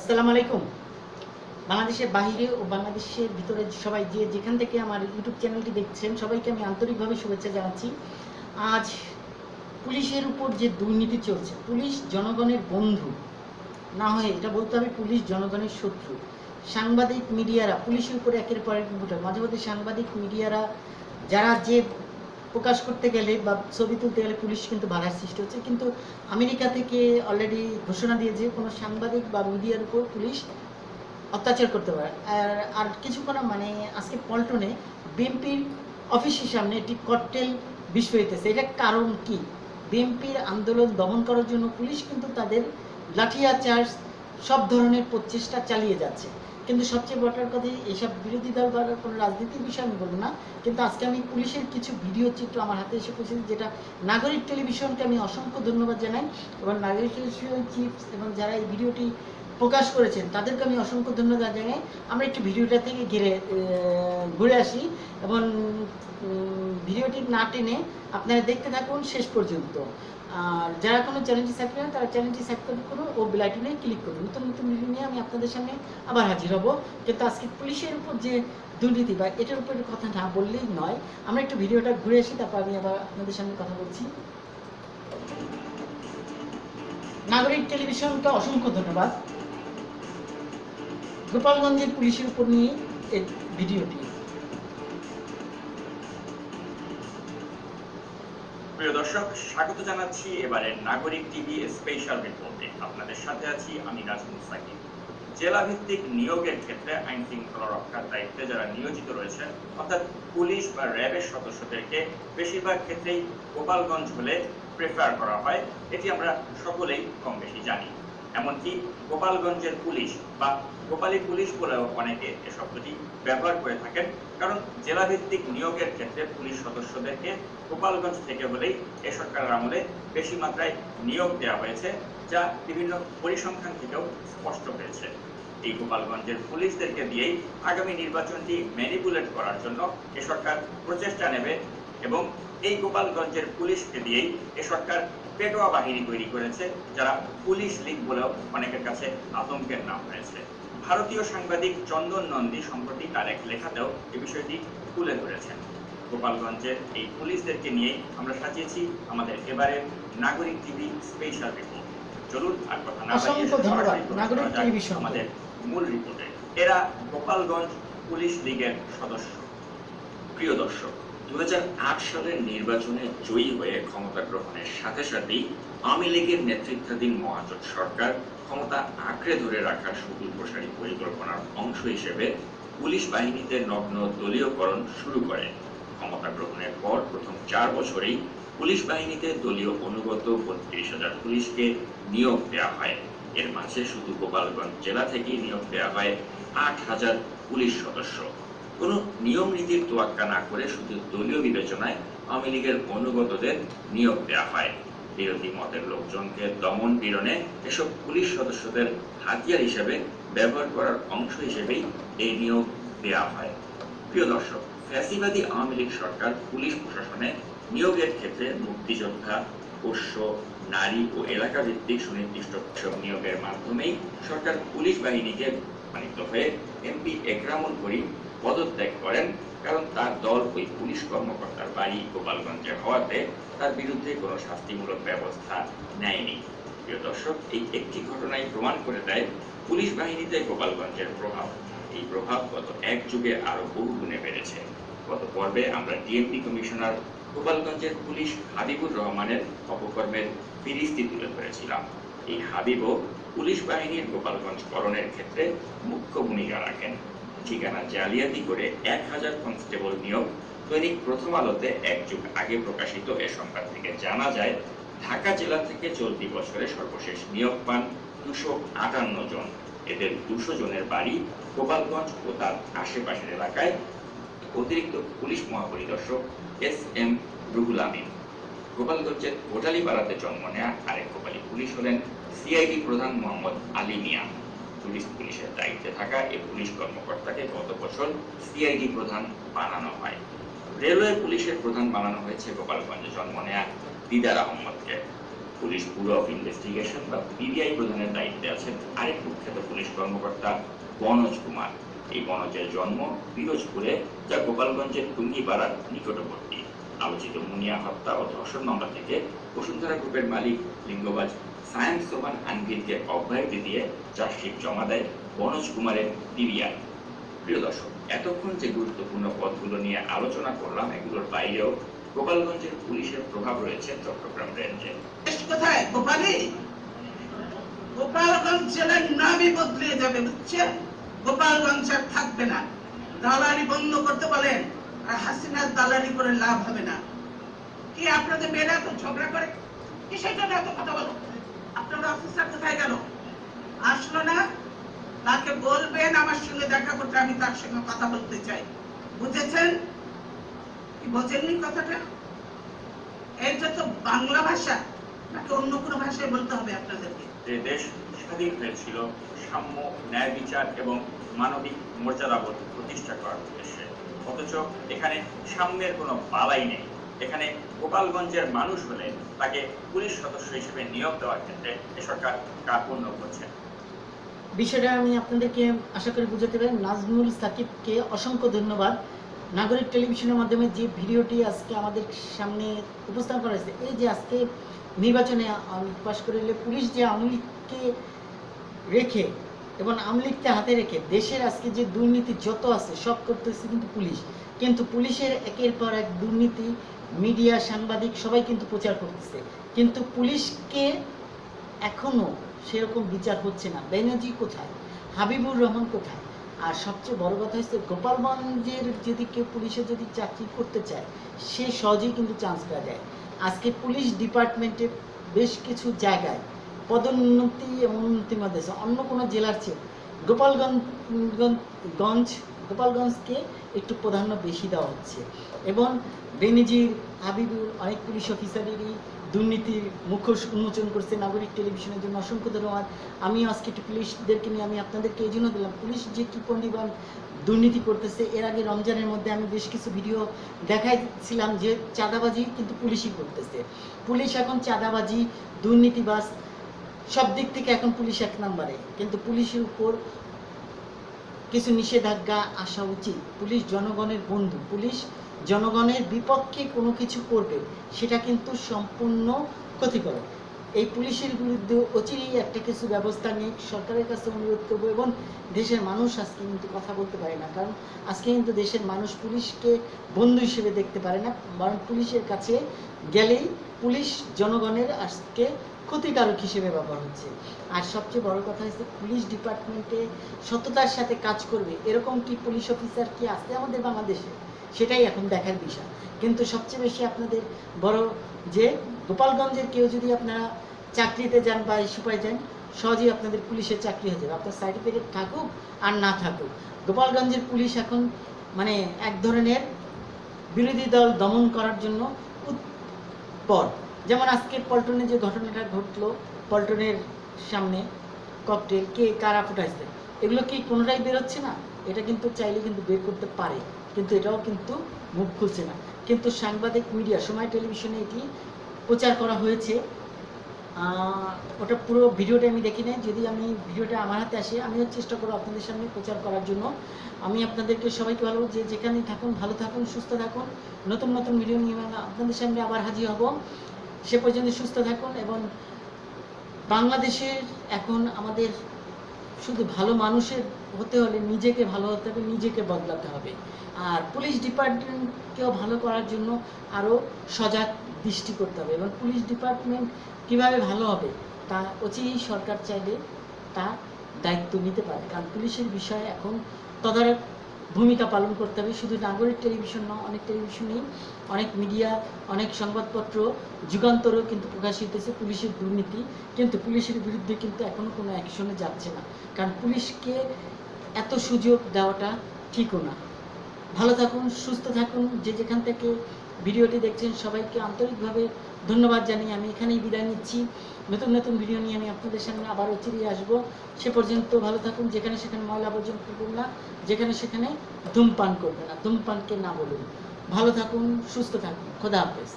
আসসালামু আলাইকুম। বাংলাদেশের বাহিরে ও বাংলাদেশের ভিতরে সবাই যে যেখান থেকে আমার ইউটিউব চ্যানেলটি দেখছেন সবাইকে আমি আন্তরিকভাবে শুভেচ্ছা জানাচ্ছি। আজ পুলিশের উপর যে দুর্নীতি চলছে, পুলিশ জনগণের বন্ধু না হয়ে এটা বলতে হবে পুলিশ জনগণের শত্রু। সাংবাদিক মিডিয়ারা পুলিশের উপরে একের পর এক ভোটার, মাঝে মধ্যে সাংবাদিক মিডিয়ারা যারা যে প্রকাশ করতে গেলে বা ছবি তুলতে গেলে পুলিশ কিন্তু বাধার সৃষ্টি হচ্ছে। কিন্তু আমেরিকা থেকে অলরেডি ঘোষণা দিয়েছে কোনো সাংবাদিক বা মিডিয়ার উপর পুলিশ অত্যাচার করতে পারে। আর কিছুক্ষণ মানে আজকে পল্টনে বিএনপির অফিসের সামনে একটি ককটেল বিস্ফোরিত হয়েছে। এটার কারণ কি? বিএনপির আন্দোলন দমন করার জন্য পুলিশ কিন্তু তাদের লাঠিয়াচার্জ সব ধরনের প্রচেষ্টা চালিয়ে যাচ্ছে। কিন্তু সবচেয়ে বড় কথা, এইসব বিরোধী দল বা কোনো রাজনীতির বিষয় আমি বলবো না, কিন্তু আজকে আমি পুলিশের কিছু ভিডিও চিত্র আমার হাতে এসে পৌঁছেছি, যেটা নাগরিক টেলিভিশনকে আমি অসংখ্য ধন্যবাদ জানাই এবং নাগরিক টেলিভিশন চিফস এবং যারা এই ভিডিওটি প্রকাশ করেছেন তাদেরকে আমি অসংখ্য ধন্যবাদ জানাই। আমরা একটু ভিডিওটা থেকে ঘুরে আসি এবং ভিডিওটি না টেনে আপনারা দেখতে থাকুন শেষ পর্যন্ত। আর যারা কোনো চ্যানেলটি সাবস্ক্রাইব করেন তারা চ্যানেলটি সাবস্ক্রাইব করুন ও বেল আইকনে ক্লিক করুন। নতুন নতুন ভিডিও নিয়ে আমি আপনাদের সামনে আবার হাজির হব। কিন্তু আজকে পুলিশের উপর যে দুর্নীতি বা এটার উপর কথা না বললেই নয়। আমরা একটু ভিডিওটা ঘুরে আসি, তারপর আমি আবার আপনাদের সামনে কথা বলছি। নাগরিক টেলিভিশনকে অসংখ্য ধন্যবাদ। গোপালগঞ্জের পুলিশের উপর নিয়ে এই ভিডিওটি। প্রিয় দর্শক, স্বাগত জানাচ্ছি এবারে নাগরিক টিভি স্পেশাল রিপোর্টে। আপনাদের সাথে আছি আমি নাজমুল সাকিব। জেলা ভিত্তিক নিয়োগের ক্ষেত্রে আইন শৃঙ্খলা রক্ষার দায়িত্বে যারা নিয়োজিত রয়েছেন, অর্থাৎ পুলিশ বা র্যাবের সদস্যদেরকে বেশিরভাগ ক্ষেত্রেই গোপালগঞ্জ হলে প্রেফার করা হয়। এটি আমরা সকলেই কম বেশি জানি। এমনকি গোপালগঞ্জের পুলিশ বা গোপালী পুলিশ বলেও অনেকে এ শব্দটি ব্যবহার করে থাকেন, কারণ জেলাভিত্তিক নিয়োগের ক্ষেত্রে পুলিশ সদস্যদেরকে গোপালগঞ্জ থেকে হলেই এ সরকারের আমলে বেশি মাত্রায় নিয়োগ দেওয়া হয়েছে, যা বিভিন্ন পরিসংখ্যান থেকেও স্পষ্ট হয়েছে। এই গোপালগঞ্জের পুলিশদেরকে দিয়েই আগামী নির্বাচনটি ম্যানিপুলেট করার জন্য এ সরকার প্রচেষ্টা নেবে এবং এই গোপালগঞ্জের পুলিশকে দিয়েই এ সরকার পেটোয়া বাহিনী তৈরি করেছে, যারা পুলিশ লীগ বলেও অনেকের কাছে আতঙ্কের নাম হয়েছে। ভারতীয় সাংবাদিক চন্দন নন্দী সম্প্রতি তার এক লেখাতেও এই বিষয়টি তুলে ধরেছেন। গোপালগঞ্জের এই পুলিশদেরকে নিয়ে আমরা সাজিয়েছি আমাদের এবারে নাগরিক টিভি স্পেশাল রিপোর্ট। চলুন আর কথা না বাড়িয়ে আমাদের মূল রিপোর্টে। এরা গোপালগঞ্জ পুলিশ লীগের সদস্য। প্রিয় দর্শক, 2008 সালের নির্বাচনে জয়ী হয়ে ক্ষমতা গ্রহণের সাথে সাথেই আওয়ামী লীগের নেতৃত্বাধীন মহাজোট সরকার ক্ষমতা আঁকড়ে ধরে রাখার সুদূর প্রসারী পরিকল্পনার অংশ হিসেবে পুলিশ বাহিনীতে নগ্ন দলীয়করণ শুরু করে। ক্ষমতা গ্রহণের পর প্রথম 4 বছরেই পুলিশ বাহিনীতে দলীয় অনুগত 32,000 পুলিশকে নিয়োগ দেওয়া হয়। এর মাঝে শুধু গোপালগঞ্জ জেলা থেকেই নিয়োগ দেওয়া হয় 8,000 পুলিশ সদস্য। কোনো নিয়ম নীতির তোয়াক্কা না করে শুধু দলীয় বিবেচনায় আওয়ামী লীগের অনুগতদের নিয়োগ দেওয়া হয়। বিরোধী মতের লোকজনকে দমন পীড়নে এসব পুলিশ সদস্যদের হাতিয়ার হিসেবে ব্যবহার করার অংশ হিসেবেই এই নিয়োগ দেওয়া হয়। প্রিয় দর্শক, ফ্যাসিবাদী আওয়ামী লীগ সরকার পুলিশ প্রশাসনে নিয়োগের ক্ষেত্রে মুক্তিযোদ্ধা, পোষ্য, নারী ও এলাকা ভিত্তিক সুনির্দিষ্ট নিয়োগের মাধ্যমেই সরকার পুলিশ বাহিনীকে মানিত হয়ে এমপি একরামুল করিম পদত্যাগ করেন, কারণ তার দল ওই পুলিশ কর্মকর্তার বাড়ি গোপালগঞ্জে হওয়াতে তার বিরুদ্ধে কোনো শাস্তিমূলক ব্যবস্থা নেয়নি। প্রিয় দর্শক, এই একটি ঘটনাই প্রমাণ করে দেয় পুলিশ বাহিনীতে গোপালগঞ্জের প্রভাব। এই প্রভাব গত 1 যুগে আরো বহু গুণে বেড়েছে। গত পর্বে আমরা ডিএমপি কমিশনার গোপালগঞ্জের পুলিশ হাবিবুর রহমানের অপকর্মের ফিরিস্তি তুলে ধরেছিলাম। এই হাবিবও পুলিশ বাহিনীর গোপালগঞ্জ করণের ক্ষেত্রে মুখ্য ভূমিকা রাখেন। ঠিকানা জালিয়াতি করে 1000 কনস্টেবল নিয়োগ। দৈনিক প্রথম আলোতে 1 যুগ আগে প্রকাশিত এ সংবাদ থেকে জানা যায়, ঢাকা জেলা থেকে চলতি বছরে সর্বশেষ নিয়োগ পান 258 জন। এদের 200 জনের বাড়ি গোপালগঞ্জ ও তার আশেপাশের এলাকায়। অতিরিক্ত পুলিশ মহাপরিদর্শক SM রুহুল আমিন। গোপালগঞ্জের কোটালীপাড়াতে জন্ম নেয়া আরেক গোপালী পুলিশ হলেন সিআইডি প্রধান মোহাম্মদ আলী মিয়া। টুরিস্ট পুলিশের দায়িত্বে থাকা এই পুলিশ কর্মকর্তাকে গত বছর সিআইডি প্রধান বানানো হয়। রেলওয়ে পুলিশের প্রধান বানানো হয়েছে গোপালগঞ্জে জন্ম নেয়া দিদার আহমদকে। পুলিশ ব্যুরো অফ ইনভেস্টিগেশন বা পিবিআই প্রধানের দায়িত্বে আছেন আরেক কুখ্যাত পুলিশ কর্মকর্তা বনজ কুমার। এই বনজের জন্ম পিরোজপুরে, যা গোপালগঞ্জের টুঙ্গিপাড়ার নিকটবর্তী। আলোচিত মুনিয়া হত্যা ও ধর্ষণ মামলা থেকে বসুন্ধরা গ্রুপের মালিক লিঙ্গবাজ সায়েম সোমান আনভিলকে অব্যাহতি দিয়ে চার্জশিট জমা দেয় বনজ কুমারের পিবিআই। প্রিয় দর্শক, এতক্ষণ যে গুরুত্বপূর্ণ পদগুলো নিয়ে আলোচনা করলাম, এগুলোর বাইরেও গোপালগঞ্জের পুলিশের প্রভাব রয়েছে চট্টগ্রাম রেঞ্জে। কোথায় গোপালী? গোপালগঞ্জ জেলার নামই বদলে যাবে, বুঝছেন? গোপালগঞ্জ আর থাকবে না। দালালি বন্ধ করতে বলেন, আর হাসিনার দালালি করে লাভ হবে না। কি আপনাদের মেয়েরা তো ঝগড়া করে, কিসের জন্য এত কথা বলো? আপনার অফিসার কোথায় গেল? আসলো না? তাকে বলবেন আমার সঙ্গে দেখা করতে, আমি তার সঙ্গে কথা বলতে চাই। বুঝেছেন কি বোঝেননি কথাটা? এটা তো বাংলা ভাষা, নাকি অন্য কোনো ভাষায় বলতে হবে আপনাদেরকে? যে দেশ স্বাধীন হয়েছিল সাম্য, ন্যায় বিচার এবং মানবিক মর্যাদাবোধ প্রতিষ্ঠা করার উদ্দেশ্যে, অথচ এখানে সাম্যের কোনো বালাই নেই। এখানে গোপালগঞ্জের মানুষ হলে তাকে পুলিশ সদস্য হিসেবে নিয়োগ দেওয়ার ক্ষেত্রে এ সরকার কার্পণ্য করছে। বিষয়টা আমি আপনাদেরকে আশা করি বুঝাতে পারি। নাজমুল সাকিবকে অসংখ্য ধন্যবাদ। নাগরিক টেলিভিশনের মাধ্যমে যে ভিডিওটি আজকে আমাদের সামনে উপস্থাপন করা হয়েছে, এই যে আজকে নির্বাচনে পাশ করে পুলিশ যে আওয়ামী লীগকে রেখে এবং আওয়ামী লীগকে হাতে রেখে দেশের আজকে যে দুর্নীতি যত আছে সব করতেছে কিন্তু পুলিশ। কিন্তু পুলিশের একের পর এক দুর্নীতি মিডিয়া, সাংবাদিক সবাই কিন্তু প্রচার করতেছে, কিন্তু পুলিশকে এখনো সেরকম বিচার হচ্ছে না। বেনজি কোথায়? হাবিবুর রহমান কোথায়? আর সবচেয়ে বড় কথা হচ্ছে গোপালগঞ্জের যদি কেউ পুলিশে যদি চাকরি করতে চায়, সে সহজেই কিন্তু চান্স পাওয়া যায়। আজকে পুলিশ ডিপার্টমেন্টের বেশ কিছু জায়গায় পদোন্নতি এবং উন্নতির মধ্যে অন্য কোনো জেলার চেয়ে গোপালগঞ্জকে একটু প্রাধান্য বেশি দেওয়া হচ্ছে। এবং বেনজির, হাবিবুর, অনেক পুলিশ অফিসারেরই দুর্নীতির মুখোশ উন্মোচন করছে। নাগরিক টেলিভিশনের জন্য অসংখ্য ধন্যবাদ। আমি আজকে একটু পুলিশদেরকে নিয়ে আমি আপনাদেরকে এই জন্য দিলাম, পুলিশ যে কী পরিমাণ দুর্নীতি করতেছে। এর আগে রমজানের মধ্যে আমি বেশ কিছু ভিডিও দেখাইছিলাম যে চাঁদাবাজি কিন্তু পুলিশই করতেছে। পুলিশ এখন চাঁদাবাজি, দুর্নীতিবাজ সব দিক থেকে এখন পুলিশ এক নম্বরে। কিন্তু পুলিশের উপর কিছু নিষেধাজ্ঞা আসা উচিত। পুলিশ জনগণের বন্ধু, পুলিশ জনগণের বিপক্ষে কোনো কিছু করবে সেটা কিন্তু সম্পূর্ণ ক্ষতিকর। এই পুলিশের বিরুদ্ধে অচিরেই একটা কিছু ব্যবস্থা নিয়ে সরকারের কাছে অনুরোধ করবো। এবং দেশের মানুষ আজকে কিন্তু কথা বলতে পারে না, কারণ আজকে কিন্তু দেশের মানুষ পুলিশকে বন্ধু হিসেবে দেখতে পারে না, বরং পুলিশের কাছে গেলেই পুলিশ জনগণের আজকে ক্ষতিকারক হিসেবে ব্যবহার হচ্ছে। আর সবচেয়ে বড় কথা হচ্ছে পুলিশ ডিপার্টমেন্টে সততার সাথে কাজ করবে এরকম কি পুলিশ অফিসার কি আছে আমাদের বাংলাদেশে, সেটাই এখন দেখার বিষয়। কিন্তু সবচেয়ে বেশি আপনাদের বড় যে গোপালগঞ্জের কেউ যদি আপনারা চাকরিতে যান বা ইস্যুপায় যান, সহজেই আপনাদের পুলিশের চাকরি হয়ে যাবে, আপনার সার্টিফিকেট থাকুক আর না থাকুক। গোপালগঞ্জের পুলিশ এখন মানে এক ধরনের বিরোধী দল দমন করার জন্য উৎপর। যেমন আজকে পল্টনে যে ঘটনাটা ঘটলো, পল্টনের সামনে ককটেল কে কারা ফুটাইছে, এগুলো কি কোনোটাই বেরোচ্ছে না? এটা কিন্তু চাইলে কিন্তু বের করতে পারে, কিন্তু এটাও কিন্তু মুখ খুলছে না। কিন্তু সাংবাদিক মিডিয়া, সময় টেলিভিশনে এটি প্রচার করা হয়েছে। ওটা পুরো ভিডিওটা আমি দেখি নাই, যদি আমি ভিডিওটা আমার হাতে আসে আমিও চেষ্টা করবো আপনাদের সামনে প্রচার করার জন্য। আমি আপনাদেরকে সবাইকে ভালো যে যেখানেই থাকুন ভালো থাকুন, সুস্থ থাকুন। নতুন নতুন ভিডিও নিয়ে আপনাদের সামনে আবার হাজির হব। সে পর্যন্ত সুস্থ থাকুন। এবং বাংলাদেশের এখন আমাদের শুধু ভালো মানুষের হতে হলে নিজেকে ভালো হতে হবে, নিজেকে বদলাতে হবে। আর পুলিশ ডিপার্টমেন্টকেও ভালো করার জন্য আরও সজাগ দৃষ্টি করতে হবে। এবং পুলিশ ডিপার্টমেন্ট কীভাবে ভালো হবে তা অচিরেই সরকার চাইলে তা দায়িত্ব নিতে পারে, কারণ পুলিশের বিষয়ে এখন তদারক ভূমিকা পালন করতে হবে। শুধু নাগরিক টেলিভিশন নয়, অনেক টেলিভিশনেই, অনেক মিডিয়া, অনেক সংবাদপত্র যুগান্তরও কিন্তু প্রকাশিত হয়েছে পুলিশের দুর্নীতি, কিন্তু পুলিশের বিরুদ্ধে কিন্তু এখনও কোনো অ্যাকশনে যাচ্ছে না, কারণ পুলিশকে এত সুযোগ দেওয়াটা ঠিকও না। ভালো থাকুন, সুস্থ থাকুন। যে যেখান থেকে ভিডিওটি দেখছেন সবাইকে আন্তরিকভাবে ধন্যবাদ জানিয়ে আমি এখানেই বিদায় নিচ্ছি। নতুন নতুন ভিডিও নিয়ে আমি আপনাদের সামনে আবার অচিরেই আসবো। সে পর্যন্ত ভালো থাকুন। যেখানে সেখানে ময়লা আবর্জনা করবেন না, যেখানে সেখানে ধূমপান করবেন না, ধূমপানকে না বলুন। ভালো থাকুন, সুস্থ থাকুন। খোদা হাফেজ।